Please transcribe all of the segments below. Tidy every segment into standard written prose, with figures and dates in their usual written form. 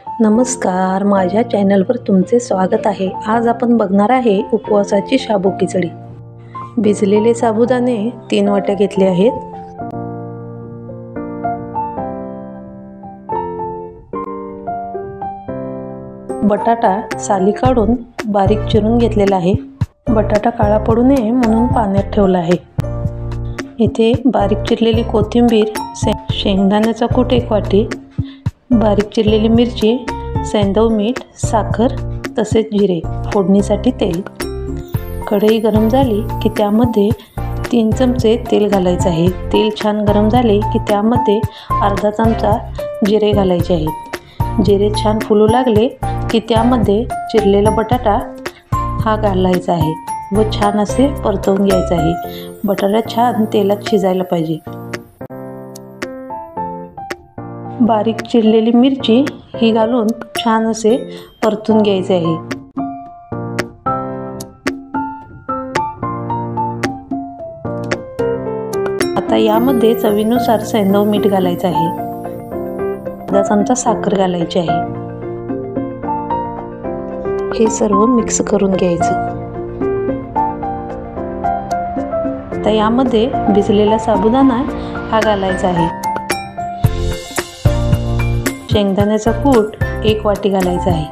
नमस्कार, माझ्या चॅनलवर तुमचे स्वागत आहे। आज आपण बघणार आहे उपवासाची शाबू खिचडी। भिजलेले साबुदाणे 3 वाट्या घेतले आहेत। बटाटा साली काढून बारीक चिरून घेतलेला आहे। बटाटा काळा पडू नये म्हणून पाण्यात ठेवला आहे। इथे बारीक चिरलेली कोथिंबीर, शेंगदाण्याचा कूट 1 वाटी, बारीक चिरलेली मिरची, सैंधव मीठ, साखर तसेच जिरे, फोडणीसाठी तेल। कढई गरम झाली की त्यामध्ये 3 चमचे तेल घालायचे आहे। तेल छान गरम झाले की त्यामध्ये अर्धा चमचा जिरे घालायचे आहे। जिरे छान फुलू लागले की त्यामध्ये चिरलेला बटाटा हा घालायचा आहे व छान असे परतवून घ्यायचे आहे। बटाटा छान तेलात शिजायला पाहिजे। बारीक चिरलेली मिरची ही घालून छान असे परतून घ्यायचे आहे। आता यामध्ये चवीनुसार सैंधव मीठ घालायचे आहे। अर्धा चमचा साखर घालायची आहे। हे सर्व मिक्स करून घ्यायचं। आता यामध्ये भिजलेला साबुदाणा हा घालायचा आहे। शेंगदाण्याचा कूट 1 वाटी घालायचा आहे।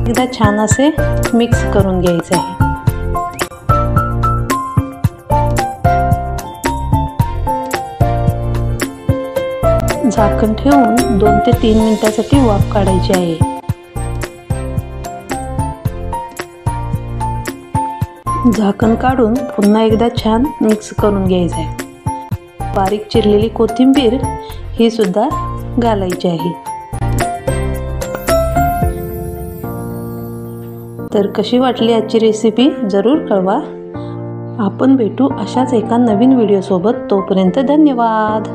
एकदा छान असे मिक्स करून घ्यायचे आहे। झाकण ठेवून 2 ते 3 मिनिटांसाठी वाफ काढायची आहे। झाकण काढून पुन्हा एकदा छान मिक्स करून घ्यायचे आहे। बारीक चिरलेली कोथिंबीर ही सुद्धा घालायची आहे। तर कशी वाटली आजची रेसिपी जरूर कळवा। आपण भेटू अशाच एका नवीन व्हिडिओ सोबत। तोपर्यंत धन्यवाद।